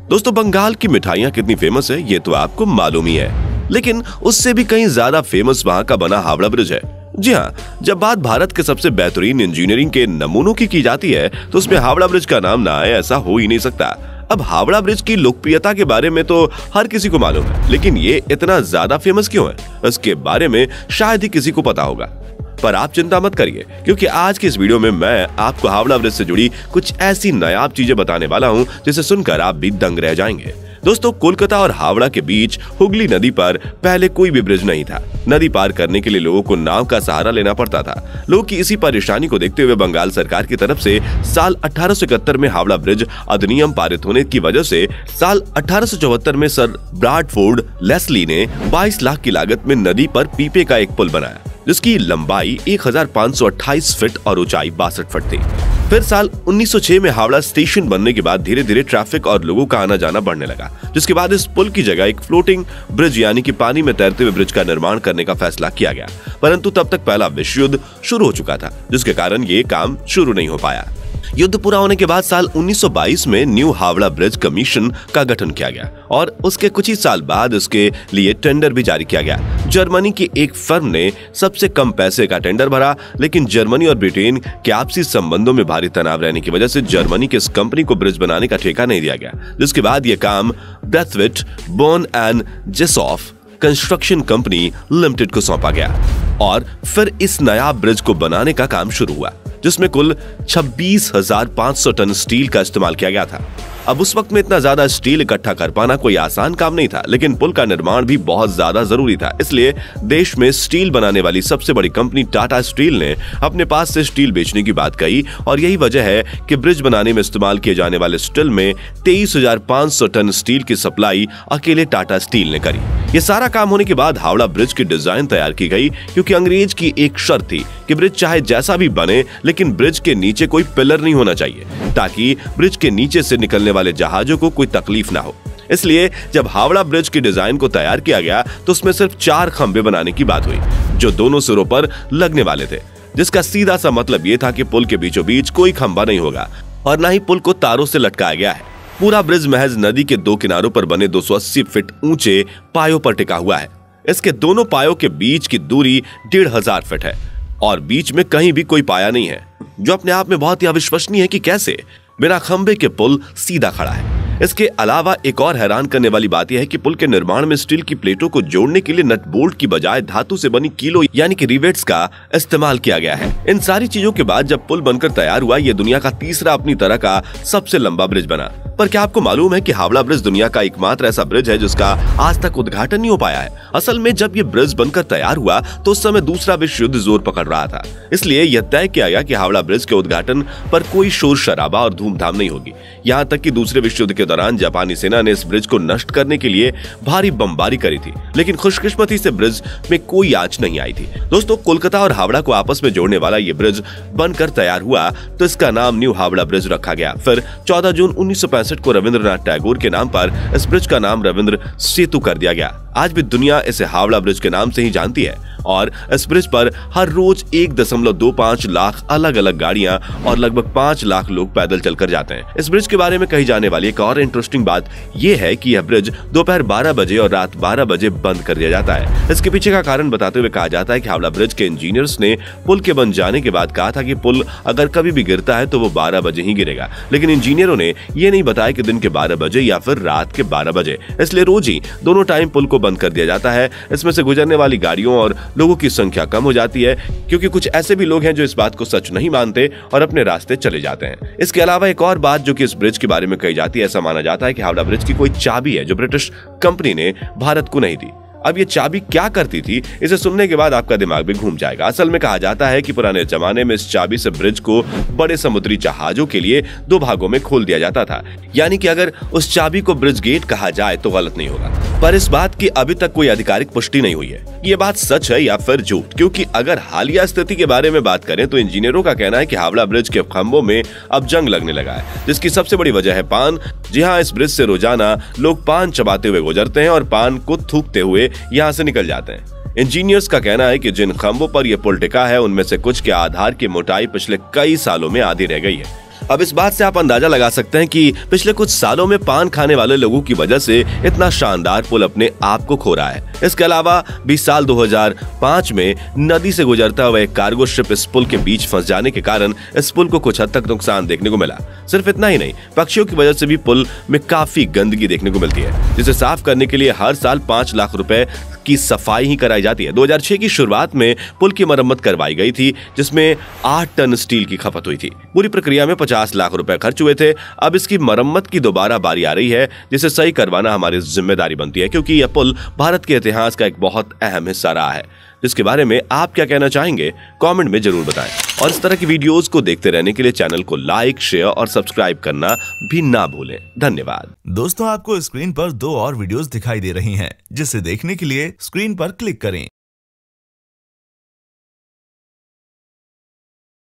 दोस्तों, बंगाल की मिठाइयाँ कितनी फेमस है ये तो आपको मालूम ही है, लेकिन उससे भी कहीं ज्यादा फेमस वहाँ का बना हावड़ा ब्रिज है। जी हाँ, जब बात भारत के सबसे बेहतरीन इंजीनियरिंग के नमूनों की जाती है तो उसमें हावड़ा ब्रिज का नाम ना आए ऐसा हो ही नहीं सकता। अब हावड़ा ब्रिज की लोकप्रियता के बारे में तो हर किसी को मालूम है, लेकिन ये इतना ज्यादा फेमस क्यों है इसके बारे में शायद ही किसी को पता होगा। पर आप चिंता मत करिए, क्योंकि आज की इस वीडियो में मैं आपको हावड़ा ब्रिज से जुड़ी कुछ ऐसी नायाब चीजें बताने वाला हूँ जिसे सुनकर आप भी दंग रह जाएंगे। दोस्तों, कोलकाता और हावड़ा के बीच हुगली नदी पर पहले कोई भी ब्रिज नहीं था। नदी पार करने के लिए लोगों को नाव का सहारा लेना पड़ता था। लोगों की इसी परेशानी को देखते हुए बंगाल सरकार की तरफ से साल 1871 में हावड़ा ब्रिज अधिनियम पारित होने की वजह से साल 1874 में सर ब्राडफोर्ड लेस्ली ने 22 लाख की लागत में नदी पर पीपे का एक पुल बनाया, जिसकी लंबाई 1528 फीट और ऊंचाई 62 फीट थी। फिर साल 1906 में हावड़ा स्टेशन बनने के बाद धीरे धीरे ट्रैफिक और लोगों का आना जाना बढ़ने लगा, जिसके बाद इस पुल की जगह एक फ्लोटिंग ब्रिज यानी कि पानी में तैरते हुए ब्रिज का निर्माण करने का फैसला किया गया। परंतु तब तक पहला विश्व युद्ध शुरू हो चुका था, जिसके कारण ये काम शुरू नहीं हो पाया। युद्ध पूरा होने के बाद साल 1922 में न्यू हावड़ा ब्रिज कमीशन का गठन किया गया और उसके कुछ ही साल बाद इसके लिए टेंडर भी जारी किया गया। जर्मनी की एक फर्म ने सबसे कम पैसे का टेंडर भरा, लेकिन जर्मनी और ब्रिटेन के आपसी संबंधों में भारी तनाव रहने की वजह से जर्मनी की इस कंपनी को ब्रिज बनाने का ठेका नहीं दिया गया, जिसके बाद यह काम Braithwaite Burn and Jessop construction company limited को सौंपा गया और फिर इस नया ब्रिज को बनाने का काम शुरू हुआ, जिसमें कुल 26,500 टन स्टील का इस्तेमाल किया गया था। अब उस वक्त में इतना ज्यादा स्टील इकट्ठा कर पाना कोई आसान काम नहीं था, लेकिन पुल का निर्माण भी बहुत ज्यादा जरूरी था। इसलिए देश में स्टील बनाने वाली सबसे बड़ी कंपनी टाटा स्टील ने अपने पास से स्टील बेचने की बात कही और यही वजह है कि ब्रिज बनाने में इस्तेमाल किए जाने वाले स्टील में 23,500 टन स्टील की सप्लाई अकेले टाटा स्टील ने करी। ये सारा काम होने के बाद हावड़ा ब्रिज की डिजाइन तैयार की गई, क्योंकि अंग्रेज की एक शर्त थी कि ब्रिज चाहे जैसा भी बने, लेकिन ब्रिज के नीचे कोई पिलर नहीं होना चाहिए, ताकि ब्रिज के नीचे से निकलने वाले जहाजों को कोई तकलीफ ना हो। इसलिए जब हावड़ा ब्रिज की डिजाइन को तैयार किया गया तो उसमें सिर्फ 4 खंभे बनाने की बात हुई, जो दोनों सिरों पर लगने वाले थे, जिसका सीधा सा मतलब ये था कि पुल के बीचों बीच कोई खंभा नहीं होगा और न ही पुल को तारों से लटकाया गया है। पूरा ब्रिज महज नदी के 2 किनारों पर बने 280 फीट ऊंचे पायों पर टिका हुआ है। इसके दोनों पायों के बीच की दूरी 1500 फीट है और बीच में कहीं भी कोई पाया नहीं है, जो अपने आप में बहुत ही अविश्वसनीय है कि कैसे बिना खंभे के पुल सीधा खड़ा है। इसके अलावा एक और हैरान करने वाली बात यह है कि पुल के निर्माण में स्टील की प्लेटों को जोड़ने के लिए नट बोल्ट की बजाय धातु से बनी कीलो यानी कि रिवेट्स का इस्तेमाल किया गया है। इन सारी चीजों के बाद जब पुल बनकर तैयार हुआ, यह दुनिया का तीसरा अपनी तरह का सबसे लंबा ब्रिज बना। पर क्या आपको मालूम है कि हावड़ा ब्रिज दुनिया का एकमात्र ऐसा ब्रिज है जिसका आज तक उद्घाटन नहीं हो पाया है। असल में जब ये ब्रिज बनकर तैयार हुआ तो उस समय दूसरा विश्व युद्ध जोर पकड़ रहा था, इसलिए यह तय किया गया कि हावड़ा ब्रिज के उद्घाटन पर कोई शोर शराबा और धूमधाम नहीं होगी। यहाँ तक कि दूसरे विश्व युद्ध के दौरान जापानी सेना ने इस ब्रिज को नष्ट करने के लिए भारी बमबारी करी थी, लेकिन खुशकिस्मती से ब्रिज में कोई आंच नहीं आई थी। दोस्तों, कोलकाता और हावड़ा को आपस में जोड़ने वाला ये ब्रिज बनकर तैयार हुआ तो इसका नाम न्यू हावड़ा ब्रिज रखा गया। फिर 14 जून 1965 को रविंद्रनाथ टैगोर के नाम पर इस ब्रिज का नाम रविंद्र सेतु कर दिया गया। आज भी दुनिया इसे हावड़ा ब्रिज के नाम से ही जानती है और इस ब्रिज पर हर रोज 1.25 लाख अलग अलग गाड़ियां और लगभग 5 लाख लोग पैदल चलकर जाते हैं। इस ब्रिज के बारे में कही जाने वाली एक और इंटरेस्टिंग बात यह है कि यह ब्रिज दोपहर 12 बजे और रात 12 बजे बंद कर दिया जाता है। इसके पीछे का कारण बताते हुए कहा जाता है कि हावड़ा ब्रिज के इंजीनियर्स ने पुल के बन जाने के बाद कहा था कि पुल अगर कभी भी गिरता है तो वो 12 बजे ही गिरेगा, लेकिन इंजीनियरों ने ये नहीं बताया कि दिन के 12 बजे या फिर रात के 12 बजे। इसलिए रोज ही दोनों टाइम पुल को बंद कर दिया जाता है। इसमें से गुजरने वाली गाड़ियों और लोगों की संख्या कम हो जाती है, क्योंकि कुछ ऐसे भी लोग हैं जो इस बात को सच नहीं मानते और अपने रास्ते चले जाते हैं। इसके अलावा एक और बात जो कि इस ब्रिज के बारे में कही जाती है, ऐसा माना जाता है कि हावड़ा ब्रिज की कोई चाबी है जो ब्रिटिश कंपनी ने भारत को नहीं दी। अब ये चाबी क्या करती थी, इसे सुनने के बाद आपका दिमाग भी घूम जाएगा। असल में कहा जाता है कि पुराने जमाने में इस चाबी से ब्रिज को बड़े समुद्री जहाजों के लिए 2 भागों में खोल दिया जाता था, यानी कि अगर उस चाबी को ब्रिज गेट कहा जाए तो गलत नहीं होगा। पर इस बात की अभी तक कोई आधिकारिक पुष्टि नहीं हुई है ये बात सच है या फिर झूठ, क्योंकि अगर हालिया स्थिति के बारे में बात करें तो इंजीनियरों का कहना है कि हावड़ा ब्रिज के खंभों में अब जंग लगने लगा है, जिसकी सबसे बड़ी वजह है पान। जी हाँ, इस ब्रिज से रोजाना लोग पान चबाते हुए गुजरते हैं और पान को थूकते हुए यहाँ से निकल जाते हैं। इंजीनियर्स का कहना है कि जिन खंभों पर यह पुल टिका है उनमें से कुछ के आधार की मोटाई पिछले कई सालों में आधी रह गई है। अब इस बात से आप अंदाजा लगा सकते हैं कि पिछले कुछ सालों में पान खाने वाले लोगों की वजह से इतना शानदार पुल अपने आप को खो रहा है। इसके अलावा 20 साल 2005 में नदी से गुजरता हुआ एक कार्गो शिप इस पुल के बीच फंस जाने के कारण इस पुल को कुछ हद तक नुकसान देखने को मिला। सिर्फ इतना ही नहीं, पक्षियों की वजह से भी पुल में काफी गंदगी देखने को मिलती है, जिसे साफ करने के लिए हर साल 5 लाख रुपए की सफाई ही कराई जाती है। 2006 की शुरुआत में पुल की मरम्मत करवाई गई थी, जिसमें 8 टन स्टील की खपत हुई थी। पूरी प्रक्रिया में 50 लाख रुपए खर्च हुए थे। अब इसकी मरम्मत की दोबारा बारी आ रही है, जिसे सही करवाना हमारी जिम्मेदारी बनती है, क्योंकि यह पुल भारत के इतिहास का एक बहुत अहम हिस्सा रहा है। जिसके बारे में आप क्या कहना चाहेंगे, कमेंट में जरूर बताएं। और इस तरह की वीडियोस को देखते रहने के लिए चैनल को लाइक, शेयर और सब्सक्राइब करना भी ना भूलें। धन्यवाद। दोस्तों, आपको स्क्रीन पर 2 और वीडियोस दिखाई दे रही हैं, जिसे देखने के लिए स्क्रीन पर क्लिक करें।